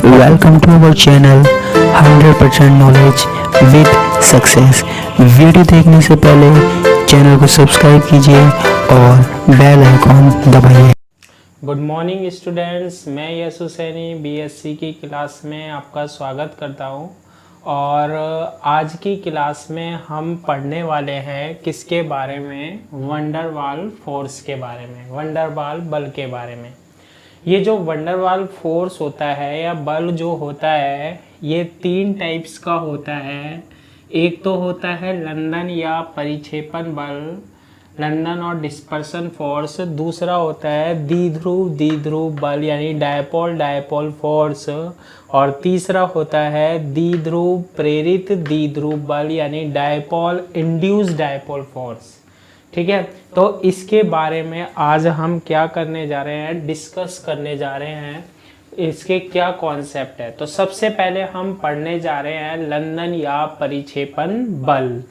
Welcome to our channel 100% knowledge with success. Video देखने से पहले चैनल को सब्सक्राइब कीजिए और बेल आइकॉन दबाइए। गुड मॉर्निंग स्टूडेंट्स, मैं यश हुसैनी बीएससी की क्लास में आपका स्वागत करता हूं। और आज की क्लास में हम पढ़ने वाले हैं किसके बारे में? वंडरवाल फोर्स के बारे में, वंडरवाल बल के बारे में। ये जो वंडरवाल फोर्स होता है या बल जो होता है, ये 3 टाइप्स का होता है। एक तो होता है लंदन या परिक्षेपण बल, लंदन और डिस्पर्सन फोर्स। दूसरा होता है द्विध्रुव बल यानी डायपोल फोर्स। और तीसरा होता है द्विध्रुव प्रेरित द्विध्रुव बल यानी डायपोल इंड्यूस्ड डायपोल फोर्स। ठीक है, तो इसके बारे में आज हम क्या करने जा रहे हैं, डिस्कस करने जा रहे हैं, इसके क्या कॉन्सेप्ट है। तो सबसे पहले हम पढ़ने जा रहे हैं लंदन या परिक्षेपण बल।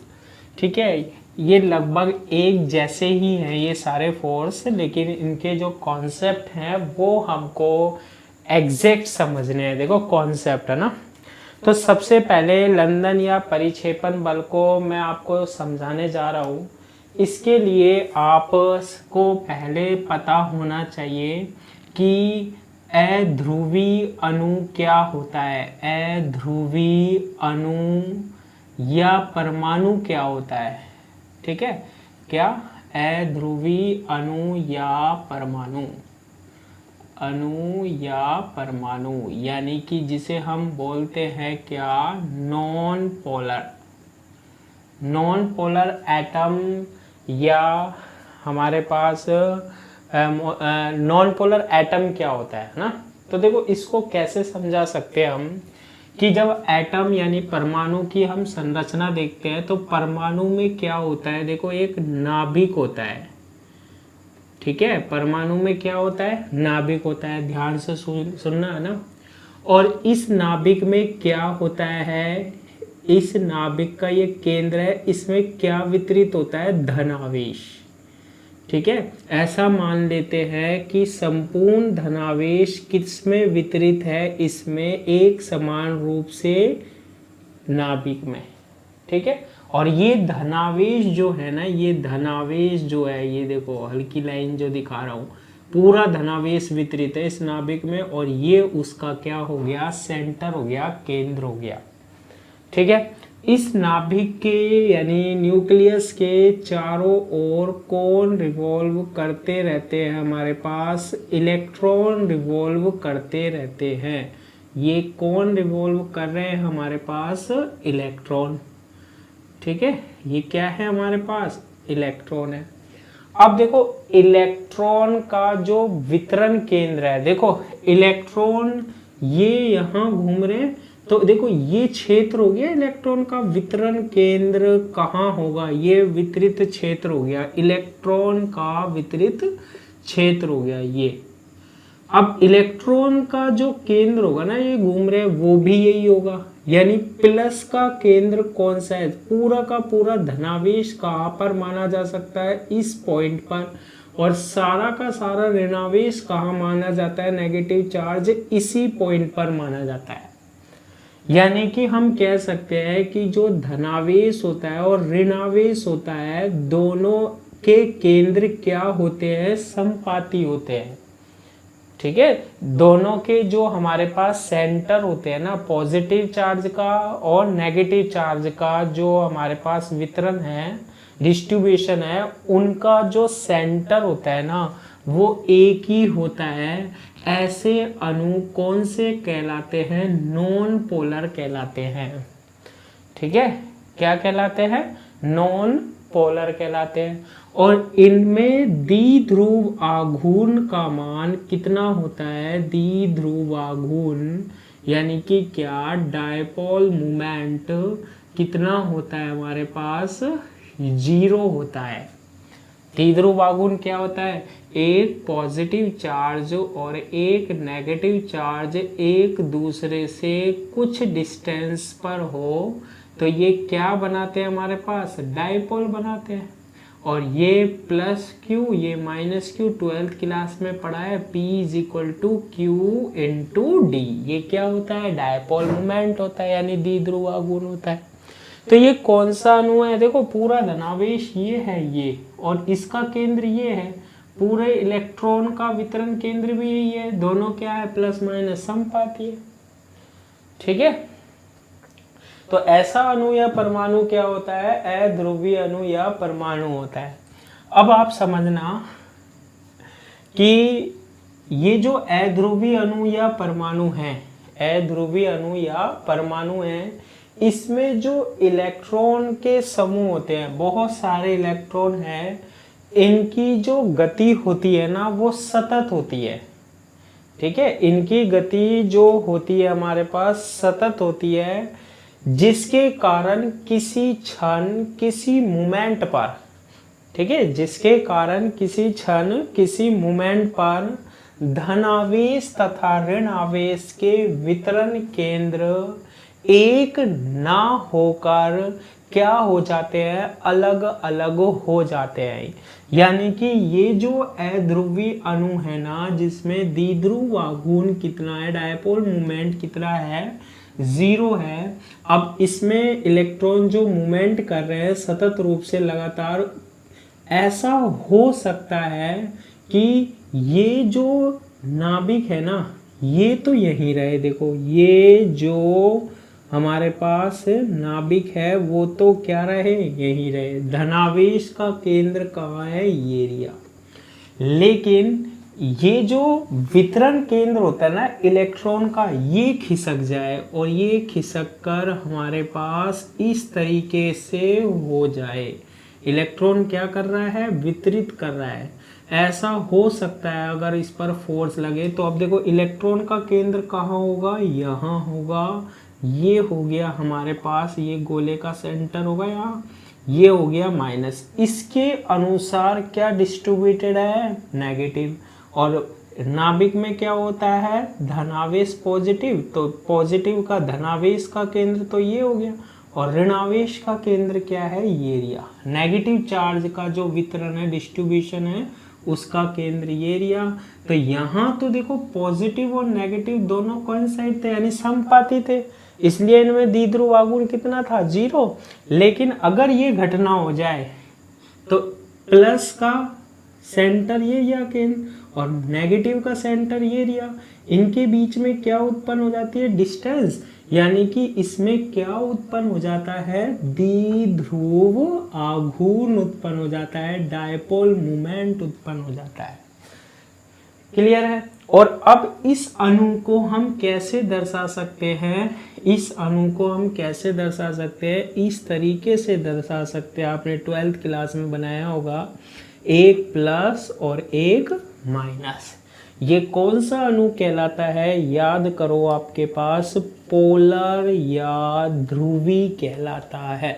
ठीक है, ये लगभग एक जैसे ही हैं ये सारे फोर्स, लेकिन इनके जो कॉन्सेप्ट हैं वो हमको एग्जैक्ट समझने हैं। देखो कॉन्सेप्ट है ना। तो सबसे पहले लंदन या परिक्षेपण बल को मैं आपको समझाने जा रहा हूँ। इसके लिए आपको पहले पता होना चाहिए कि अध्रुवी अणु क्या होता है, अध्रुवी अणु या परमाणु क्या होता है। ठीक है, क्या अध्रुवी अणु या परमाणु यानी कि जिसे हम बोलते हैं क्या, नॉन पोलर एटम, या हमारे पास नॉन पोलर एटम क्या होता है ना। तो देखो इसको कैसे समझा सकते हैं हम कि जब एटम यानी परमाणु की हम संरचना देखते हैं तो परमाणु में क्या होता है। देखो एक नाभिक होता है। ठीक है, परमाणु में क्या होता है, नाभिक होता है। ध्यान से सुनना है ना। और इस नाभिक में क्या होता है, इस नाभिक का ये केंद्र है, इसमें क्या वितरित होता है, धनावेश। ठीक है, ऐसा मान लेते हैं कि संपूर्ण धनावेश किसमें वितरित है, इसमें एक समान रूप से नाभिक में। ठीक है, और ये धनावेश जो है ना, ये धनावेश जो है, ये देखो हल्की लाइन जो दिखा रहा हूँ, पूरा धनावेश वितरित है इस नाभिक में। और ये उसका क्या हो गया, सेंटर हो गया, केंद्र हो गया। ठीक है, इस नाभिक के यानी न्यूक्लियस के चारों ओर कौन रिवॉल्व करते रहते हैं, हमारे पास इलेक्ट्रॉन रिवॉल्व करते रहते हैं। ये कौन रिवॉल्व कर रहे हैं, हमारे पास इलेक्ट्रॉन। ठीक है, ये क्या है, हमारे पास इलेक्ट्रॉन है। अब देखो इलेक्ट्रॉन का जो वितरण केंद्र है, देखो इलेक्ट्रॉन ये यहाँ घूम रहे हैं, तो देखो ये क्षेत्र हो गया इलेक्ट्रॉन का वितरण केंद्र। कहाँ होगा, ये वितरित क्षेत्र हो गया, इलेक्ट्रॉन का वितरित क्षेत्र हो गया ये। अब इलेक्ट्रॉन का जो केंद्र होगा ना, ये घूम रहे, वो भी यही होगा। यानी प्लस का केंद्र कौन सा है, पूरा का पूरा धनावेश कहाँ पर माना जा सकता है, इस पॉइंट पर। और सारा का सारा ऋणावेश कहाँ माना जाता है, नेगेटिव चार्ज इसी पॉइंट पर माना जाता है। यानी कि हम कह सकते हैं कि जो धनावेश होता है और ऋणावेश होता है, दोनों के केंद्र क्या होते हैं, समपाती होते हैं। ठीक है, दोनों के जो हमारे पास सेंटर होते हैं ना, पॉजिटिव चार्ज का और नेगेटिव चार्ज का जो हमारे पास वितरण है, डिस्ट्रीब्यूशन है, उनका जो सेंटर होता है ना, वो एक ही होता है। ऐसे अणु कौन से कहलाते हैं, नॉन पोलर कहलाते हैं। ठीक है, क्या कहलाते हैं, नॉन पोलर कहलाते हैं। और इनमें द्विध्रुव आघूर्ण का मान कितना होता है, द्विध्रुव आघूर्ण यानी कि क्या, डायपोल मोमेंट कितना होता है, हमारे पास 0 होता है। द्विध्रुव आघूर्ण क्या होता है, एक पॉजिटिव चार्ज और एक नेगेटिव चार्ज एक दूसरे से कुछ डिस्टेंस पर हो तो ये क्या बनाते हैं, हमारे पास डायपोल बनाते हैं। और ये प्लस क्यू, ये माइनस क्यू, 12th क्लास में पढ़ा है P is equal to q into D. ये क्या होता है? डायपोल मोमेंट होता है, यानी द्विध्रुव आघूर्ण होता है। तो ये कौन सा अणु है? देखो पूरा धनावेश ये है ये, और इसका केंद्र ये है। पूरे इलेक्ट्रॉन का वितरण केंद्र भी यही है। दोनों क्या है? प्लस माइनस समपाती है। ठीक है, तो ऐसा अणु या परमाणु क्या होता है? अध्रुवीय अणु या परमाणु होता है। अब आप समझना कि ये जो अध्रुवीय अणु या परमाणु है, अध्रुवीय अणु या परमाणु है, इसमें जो इलेक्ट्रॉन के समूह होते हैं, बहुत सारे इलेक्ट्रॉन हैं, इनकी जो गति होती है ना वो सतत होती है। ठीक है, इनकी गति जो होती है हमारे पास सतत होती है, जिसके कारण किसी क्षण किसी मोमेंट पर, ठीक है, जिसके कारण किसी क्षण किसी मोमेंट पर धनावेश तथा ऋण आवेश के वितरण केंद्र एक ना होकर क्या हो जाते हैं? अलग अलग हो जाते हैं। यानी कि ये जो अध्रुवीय अणु है ना, जिसमें द्विध्रुव आघूर्ण कितना है, डायपोल मोमेंट कितना है? 0 है। अब इसमें इलेक्ट्रॉन जो मूवमेंट कर रहे हैं सतत रूप से लगातार, ऐसा हो सकता है कि ये जो नाभिक है ना, ये तो यहीं रहे। देखो ये जो हमारे पास नाभिक है वो तो क्या रहे? यहीं रहे। धनावेश का केंद्र कहाँ है? ये एरिया। लेकिन ये जो वितरण केंद्र होता है ना इलेक्ट्रॉन का, ये खिसक जाए और ये खिसक कर हमारे पास इस तरीके से हो जाए। इलेक्ट्रॉन क्या कर रहा है? वितरित कर रहा है। ऐसा हो सकता है अगर इस पर फोर्स लगे तो। अब देखो इलेक्ट्रॉन का केंद्र कहाँ होगा? यहाँ होगा। ये हो गया हमारे पास, ये गोले का सेंटर होगा यहाँ, ये हो गया माइनस। इसके अनुसार क्या डिस्ट्रीब्यूटेड है? नेगेटिव। और नाभिक में क्या होता है? धनावेश पॉजिटिव, तो पॉजिटिव का धनावेश का केंद्र तो ये हो गया, और ऋणावेश का केंद्र क्या है? ये एरिया। नेगेटिव चार्ज का जो वितरण है, डिस्ट्रीब्यूशन है, उसका केंद्र ये एरिया। तो यहाँ तो देखो पॉजिटिव और नेगेटिव दोनों कोइंसाइड थे, यानी समपाती थे, इसलिए इनमें द्विध्रुव आघूर्ण कितना था? 0। लेकिन अगर ये घटना हो जाए तो प्लस का सेंटर ये या केंद्र और नेगेटिव का सेंटर ये एरिया, इनके बीच में क्या उत्पन्न हो जाती है? डिस्टेंस। यानी कि इसमें क्या उत्पन्न हो जाता है? द्विध्रुव आघूर्ण उत्पन्न हो जाता है, डायपोल मोमेंट उत्पन्न हो जाता है। क्लियर है? और अब इस अणु को हम कैसे दर्शा सकते हैं? इस अणु को हम कैसे दर्शा सकते हैं? इस तरीके से दर्शा सकते हैं, आपने 12th क्लास में बनाया होगा, एक प्लस और एक माइनस। ये कौन सा अणु कहलाता है? याद करो, आपके पास पोलर या ध्रुवी कहलाता है।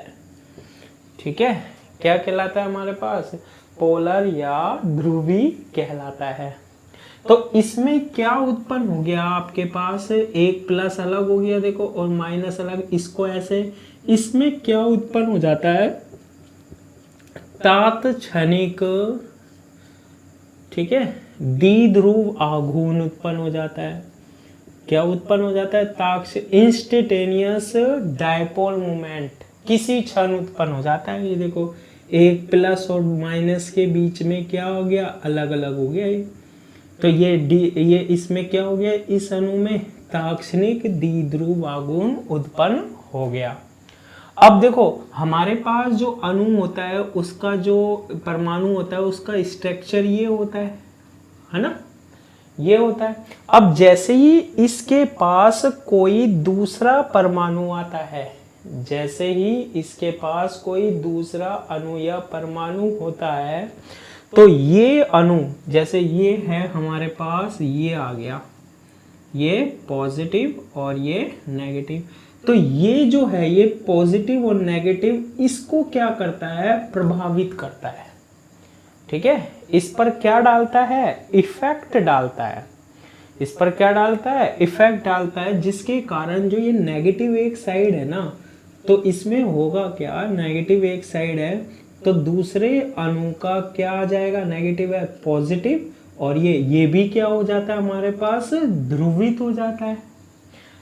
ठीक है, क्या कहलाता है हमारे पास? पोलर या ध्रुवी कहलाता है। तो इसमें क्या उत्पन्न हो गया आपके पास? एक प्लस अलग हो गया देखो, और माइनस अलग, इसको ऐसे, इसमें क्या उत्पन्न हो जाता है? तात्क्षणिक, ठीक है, द्विध्रुव आघूर्ण उत्पन्न हो जाता है। क्या उत्पन्न हो जाता है? इंस्टेंटेनियस डायपोल मोमेंट किसी क्षण उत्पन्न हो जाता है। ये देखो एक प्लस और माइनस के बीच में क्या हो गया? अलग अलग हो गया ये। तो ये इसमें क्या हो गया? इस अणु में तात्क्षणिक द्विध्रुव आघूर्ण उत्पन्न हो गया। अब देखो हमारे पास जो अणु होता है, उसका जो परमाणु होता है, उसका स्ट्रक्चर ये होता है ना, ये होता है। अब जैसे ही इसके पास कोई दूसरा परमाणु आता है, जैसे ही इसके पास कोई दूसरा अणु या परमाणु होता है, तो ये अणु, जैसे ये है हमारे पास, ये आ गया, ये पॉजिटिव और ये नेगेटिव। तो ये जो है, ये पॉजिटिव और नेगेटिव, इसको क्या करता है? प्रभावित करता है। ठीक है, इस पर क्या डालता है? इफेक्ट डालता है। इस पर क्या डालता है? इफेक्ट डालता है, जिसके कारण जो ये नेगेटिव एक साइड है ना, तो इसमें होगा क्या? नेगेटिव एक साइड है तो दूसरे अणु का क्या आ जाएगा, नेगेटिव है, पॉजिटिव, और ये भी क्या हो जाता है हमारे पास, ध्रुवित हो जाता है।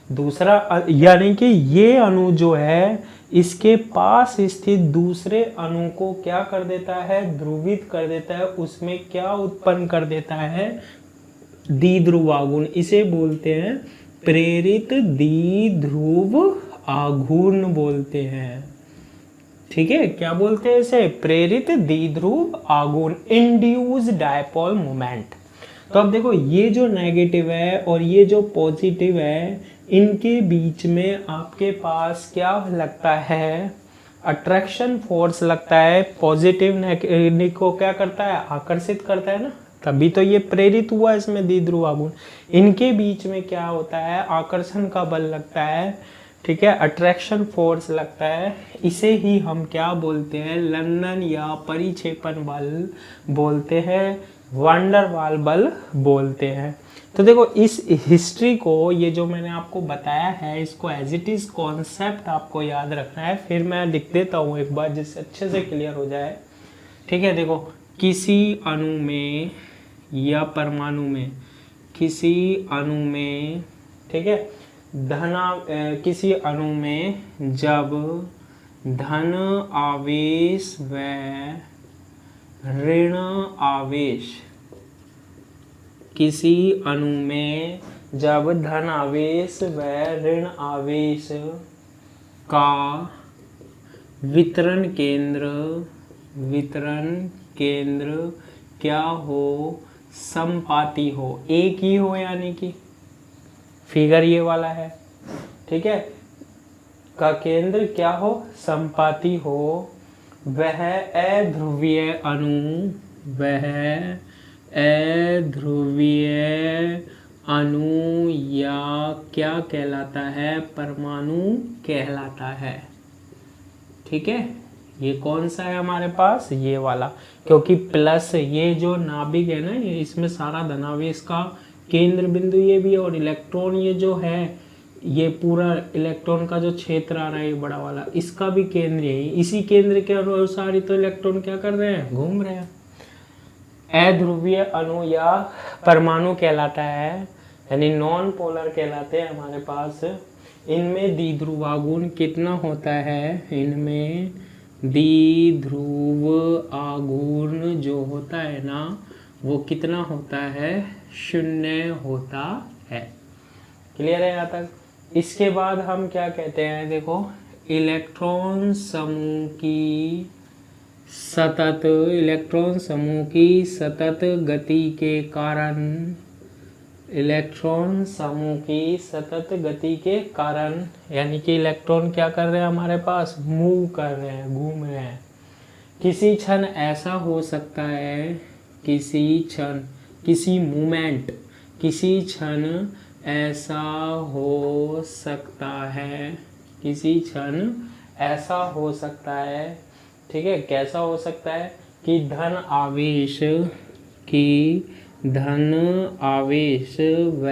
दूसरा यानी कि ये अणु जो है इसके पास स्थित दूसरे अणु को क्या कर देता है, ध्रुवित कर देता है, उसमें क्या उत्पन्न कर देता है, द्विध्रुव आघूर्ण। इसे बोलते हैं प्रेरित द्विध्रुव आघूर्ण बोलते हैं। ठीक है, क्या बोलते हैं इसे, प्रेरित द्विध्रुव आघूर्ण, इंड्यूस डायपोल मोमेंट। तो अब देखो ये जो नेगेटिव है और ये जो पॉजिटिव है, इनके बीच में आपके पास क्या लगता है, अट्रैक्शन फोर्स लगता है। पॉजिटिव को क्या करता है, आकर्षित करता है ना, तभी तो ये प्रेरित हुआ इसमें द्विध्रुव आघूर्ण। इनके बीच में क्या होता है, आकर्षण का बल लगता है, ठीक है, अट्रैक्शन फोर्स लगता है। इसे ही हम क्या बोलते हैं, लंदन या परिक्षेपण बल बोलते हैं, वांडरवाल बल बोलते हैं। तो देखो इस हिस्ट्री को, ये जो मैंने आपको बताया है, इसको एज इट इज कॉन्सेप्ट आपको याद रखना है। फिर मैं लिख देता हूँ एक बार जिससे अच्छे से क्लियर हो जाए। ठीक है, देखो किसी अणु में या परमाणु में, किसी अणु में, ठीक है, किसी अणु में जब धन आवेश व ऋण आवेश, किसी अणु में जब धन आवेश व ऋण आवेश का वितरण केंद्र क्या हो, समपाती हो, एक ही हो, यानी कि फिगर ये वाला है, ठीक है, का केंद्र क्या हो, समपाती हो, वह अध्रुवीय अणु या क्या कहलाता है, परमाणु कहलाता है। ठीक है, ये कौन सा है हमारे पास, ये वाला, क्योंकि प्लस ये जो नाभिक है ना, ये इसमें सारा धनावेश का केंद्र बिंदु ये भी है, और इलेक्ट्रॉन ये जो है, ये पूरा इलेक्ट्रॉन का जो क्षेत्र आ रहा है ये बड़ा वाला, इसका भी केंद्र यही, इसी केंद्र के अनुसार ही तो इलेक्ट्रॉन क्या कर रहे हैं, घूम रहे हैं। अध्रुवीय अणु या परमाणु कहलाता है, यानी नॉन पोलर कहलाते हैं हमारे पास। इनमें द्विध्रुव आघूर्ण कितना होता है, इनमें द्विध्रुव आघूर्ण जो होता है ना, वो कितना होता है, 0 होता है। क्लियर है यहाँ तक। इसके बाद हम क्या कहते हैं, देखो इलेक्ट्रॉन समूह की सतत गति के कारण, इलेक्ट्रॉन समूह की सतत गति के कारण, यानी कि इलेक्ट्रॉन क्या कर रहे हैं हमारे पास, मूव कर रहे हैं, घूम रहे हैं। किसी क्षण ऐसा हो सकता है, किसी क्षण ऐसा हो सकता है, ठीक है, कैसा हो सकता है कि धन आवेश व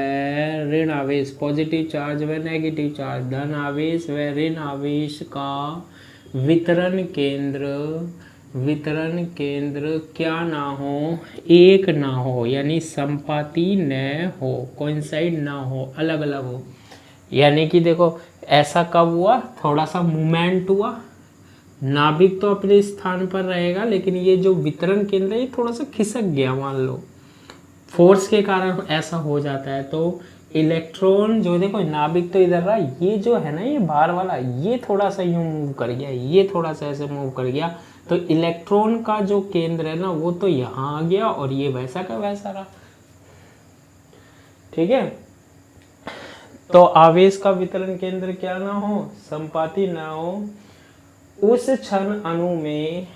ऋण आवेश, पॉजिटिव चार्ज व नेगेटिव चार्ज, धन आवेश व ऋण आवेश का वितरण केंद्र क्या ना हो, एक ना हो, यानी संपाती न हो, कोइंसाइड ना हो, अलग अलग हो। यानी कि देखो ऐसा कब हुआ, थोड़ा सा मूवमेंट हुआ, नाभिक तो अपने स्थान पर रहेगा, लेकिन ये जो वितरण केंद्र है ये थोड़ा सा खिसक गया, मान लो फोर्स के कारण ऐसा हो जाता है। तो इलेक्ट्रॉन जो, देखो नाभिक तो इधर रहा, ये जो है ना, ये बाहर वाला, ये थोड़ा सा यूं मूव कर गया, ये थोड़ा सा ऐसे मूव कर गया, तो इलेक्ट्रॉन का जो केंद्र है ना, वो तो यहाँ आ गया और ये वैसा का वैसा रहा। ठीक है, तो आवेश का वितरण केंद्र क्या ना हो, संपाती ना हो। उस क्षण अणु में,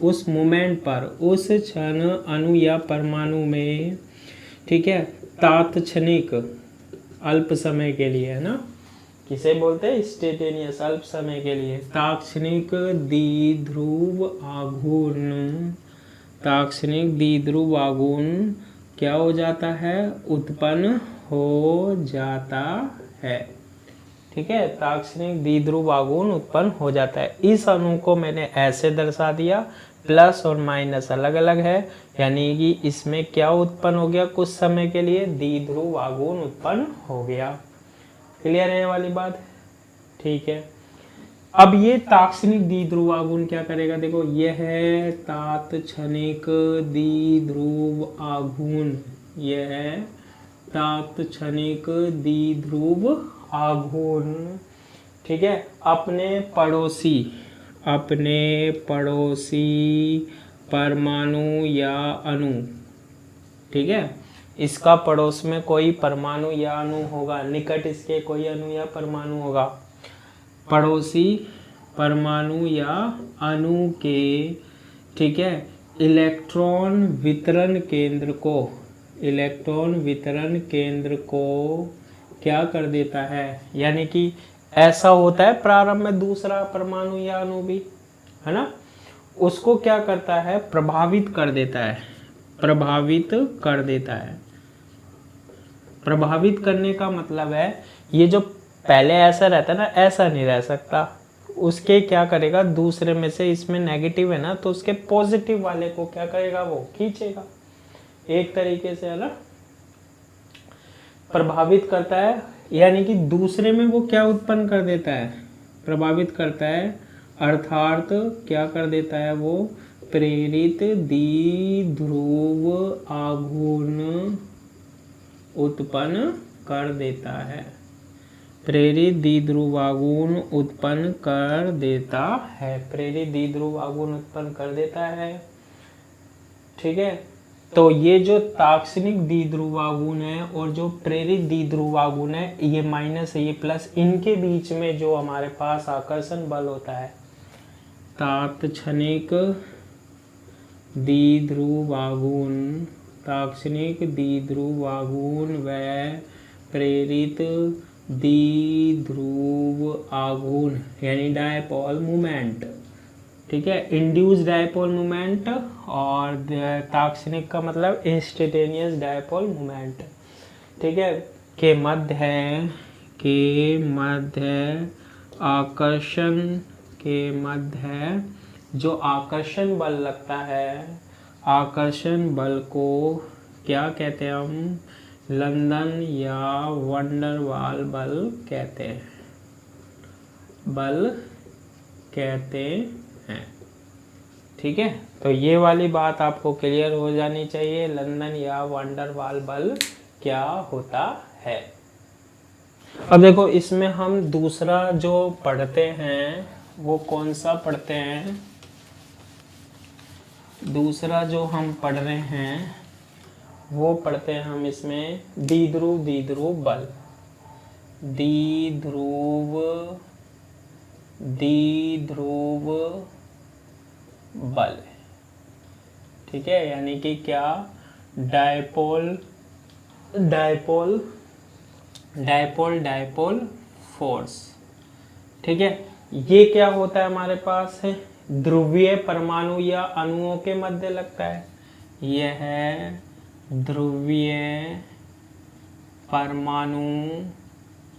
उस मोमेंट पर, उस क्षण अणु या परमाणु में, ठीक है, तात्क्षणिक, अल्प समय के लिए, है ना, किसे बोलते हैं, इंस्टेंटेनियस, अल्प समय के लिए, तात्क्षणिक द्विध्रुव आघूर्ण क्या हो जाता है, उत्पन्न हो जाता है। ठीक है, ताक्षणिक द्विध्रुव आघूर्ण उत्पन्न हो जाता है। इस अणु को मैंने ऐसे दर्शा दिया, प्लस और माइनस अलग अलग है, यानी कि इसमें क्या उत्पन्न हो गया, कुछ समय के लिए द्विध्रुव आघूर्ण उत्पन्न हो गया। क्लियर है ये वाली बात? ठीक है। अब ये ताक्षणिक द्विध्रुव आघूर्ण क्या करेगा, देखो ये है तात्क्षणिक द्विध्रुव आघूर्ण, ये है तात्क्षणिक द्विध्रुव आघूर्ण। ठीक है, अपने पड़ोसी परमाणु या अणु, ठीक है, इसका पड़ोस में कोई परमाणु या अणु होगा, निकट इसके कोई अणु या परमाणु होगा, पड़ोसी परमाणु या अणु के, ठीक है, इलेक्ट्रॉन वितरण केंद्र को क्या कर देता है, यानी कि ऐसा होता है प्रारंभ में दूसरा परमाणु या अणु भी, है ना, उसको क्या करता है, प्रभावित कर देता है। प्रभावित करने का मतलब है ये जो पहले ऐसा रहता है ना, ऐसा नहीं रह सकता, उसके क्या करेगा, दूसरे में से, इसमें नेगेटिव है ना, तो उसके पॉजिटिव वाले को क्या करेगा, वो खींचेगा एक तरीके से, है ना, प्रभावित करता है, यानी कि दूसरे में वो क्या उत्पन्न कर देता है, प्रभावित करता है, अर्थात क्या कर देता है, वो प्रेरित द्विध्रुव आघूर्ण उत्पन्न कर देता है, प्रेरित द्विध्रुव आघूर्ण उत्पन्न कर देता है। ठीक है, तो ये जो ताक्षणिक द्विध्रुव आघूर्ण है और जो प्रेरित द्विध्रुव आघूर्ण है, ये माइनस है, ये प्लस, इनके बीच में जो हमारे पास आकर्षण बल होता है, ताक्षणिक द्विध्रुव आघूर्ण व प्रेरित द्विध्रुव आघूर्ण यानी डायपोल मूवमेंट, ठीक है, इंड्यूस डायपोल मूवमेंट, और ताक्षणिक का मतलब इंस्टेंटेनियस डायपोल मूवमेंट, ठीक है, के मध्य जो आकर्षण बल लगता है, आकर्षण बल को क्या कहते हैं हम, लंदन या वंडरवाल बल कहते हैं। ठीक है, तो ये वाली बात आपको क्लियर हो जानी चाहिए, लंदन या वंडरवाल बल क्या होता है। अब देखो इसमें हम दूसरा जो पढ़ते हैं वो कौन सा पढ़ते हैं, दूसरा जो हम पढ़ रहे हैं वो पढ़ते हैं हम इसमें द्विध्रुव बल, ठीक है, यानी कि क्या, डायपोल फोर्स। ठीक है, ये क्या होता है हमारे पास है, ध्रुवीय परमाणु या अणुओं के मध्य लगता है, यह है ध्रुवीय परमाणु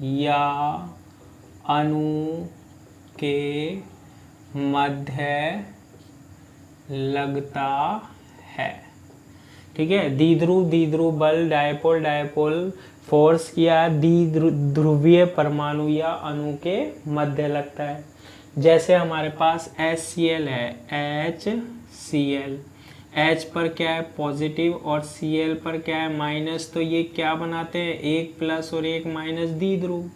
या अणु के मध्य लगता है। ठीक है, द्विध्रुव बल, डायपोल फोर्स किया ध्रुवीय परमाणु या अणु के मध्य लगता है। जैसे हमारे पास HCl है, HCl, H पर क्या है पॉजिटिव और Cl पर क्या है माइनस, तो ये क्या बनाते हैं, एक प्लस और एक माइनस द्विध्रुव।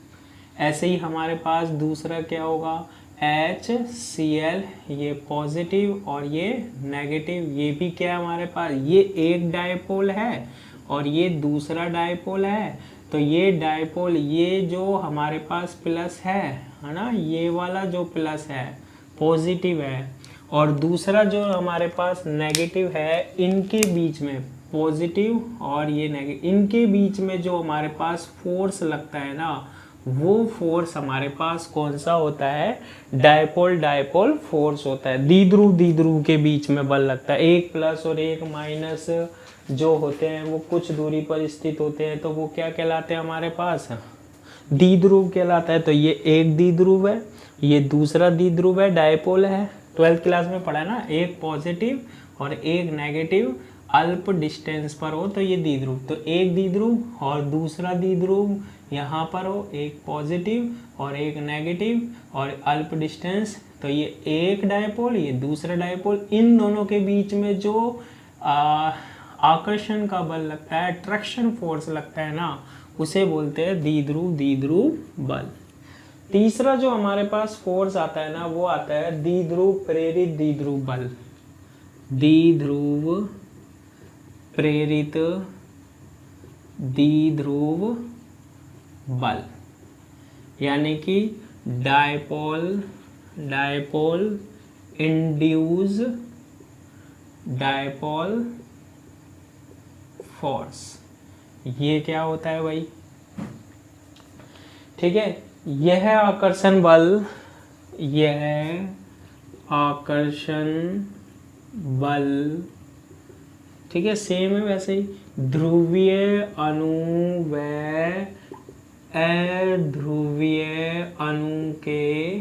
ऐसे ही हमारे पास दूसरा क्या होगा, HCl, ये पॉजिटिव और ये नेगेटिव, ये भी क्या है हमारे पास, ये एक डायपोल है और ये दूसरा डायपोल है, तो ये डायपोल, ये जो हमारे पास प्लस है ना, ये वाला जो प्लस है पॉजिटिव है, और दूसरा जो हमारे पास नेगेटिव है, इनके बीच में पॉजिटिव और ये नेगेटिव, इनके बीच में जो हमारे पास फोर्स लगता है ना, वो फोर्स हमारे पास कौन सा होता है, डायपोल फोर्स होता है। द्विध्रुव के बीच में बल लगता है, एक प्लस और एक माइनस जो होते हैं वो कुछ दूरी पर स्थित होते हैं, तो वो क्या कहलाते हैं हमारे पास, द्विध्रुव कहलाता है। तो ये एक द्विध्रुव है, ये दूसरा द्विध्रुव है, डायपोल है। 12th क्लास में पढ़ा है ना, एक पॉजिटिव और एक नेगेटिव अल्प डिस्टेंस पर हो तो ये द्विध्रुव। तो एक द्विध्रुव और दूसरा द्विध्रुव यहाँ पर हो, एक पॉजिटिव और एक नेगेटिव और अल्प डिस्टेंस, तो ये एक डायपोल, ये दूसरा डायपोल। इन दोनों के बीच में जो आकर्षण का बल लगता है, अट्रैक्शन फोर्स लगता है ना, उसे बोलते हैं द्विध्रुव बल। तीसरा जो हमारे पास फोर्स आता है ना, वो आता है द्विध्रुव प्रेरित द्विध्रुव बल। द्विध्रुव प्रेरित द्विध्रुव बल, यानी कि डायपोल इंड्यूस डायपोल फोर्स। ये क्या होता है भाई? ठीक है, यह आकर्षण बल, यह आकर्षण बल, ठीक है, सेम है वैसे ही। ध्रुवीय अणु व अध्रुवीय अणु के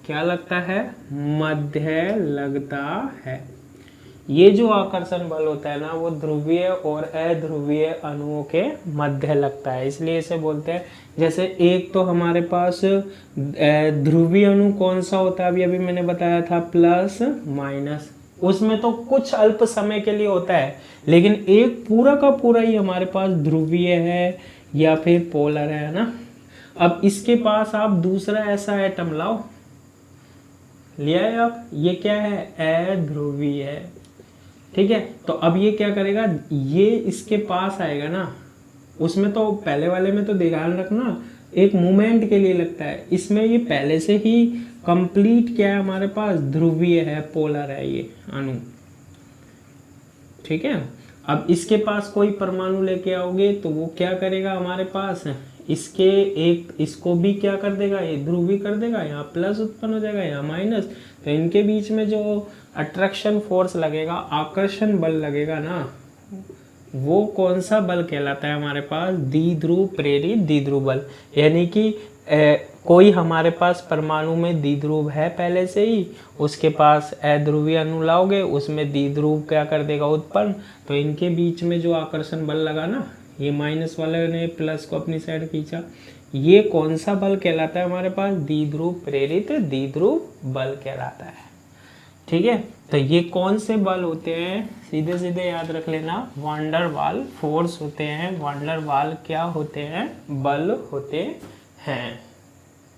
क्या लगता है? मध्य लगता है। ये जो आकर्षण बल होता है ना, वो ध्रुवीय और अध्रुवीय अणुओं के मध्य लगता है, इसलिए इसे बोलते हैं। जैसे एक तो हमारे पास ध्रुवीय अणु कौन सा होता है, अभी मैंने बताया था, प्लस माइनस। उसमें तो कुछ अल्प समय के लिए होता है, लेकिन एक पूरा का पूरा ही हमारे पास ध्रुवीय है या फिर पोलर है ना। अब इसके पास आप दूसरा ऐसा एटम लाओ, लिया है आप, ये क्या है? अध्रुवीय है, ठीक है। तो अब ये क्या करेगा, ये इसके पास आएगा ना, उसमें तो पहले वाले में तो ध्यान रखना एक मोमेंट के लिए लगता है, इसमें ये पहले से ही कंप्लीट क्या है हमारे पास? ध्रुवीय है, पोलर है ये अणु, ठीक है। अब इसके पास कोई परमाणु लेके आओगे तो वो क्या करेगा हमारे पास? इसके एक इसको भी क्या कर देगा? ये ध्रुवी कर देगा, यहाँ प्लस उत्पन्न हो जाएगा, यहाँ माइनस। तो इनके बीच में जो अट्रैक्शन फोर्स लगेगा, आकर्षण बल लगेगा ना, वो कौन सा बल कहलाता है हमारे पास? द्विध्रुव प्रेरित द्विध्रुव बल। यानी कि कोई हमारे पास परमाणु में द्विध्रुव है पहले से ही, उसके पास अध्रुवीय अणु लाओगे, उसमें द्विध्रुव क्या कर देगा? उत्पन्न। तो इनके बीच में जो आकर्षण बल लगा ना, ये माइनस वाले ने प्लस को अपनी साइड खींचा, ये कौन सा बल कहलाता है हमारे पास? द्विध्रुव प्रेरित द्विध्रुव बल कहलाता है, ठीक है। तो ये कौन से बल होते हैं? सीधे सीधे याद रख लेना, वान डेर वाल फोर्स होते हैं। वान डेर वाल क्या होते हैं? बल होते हैं।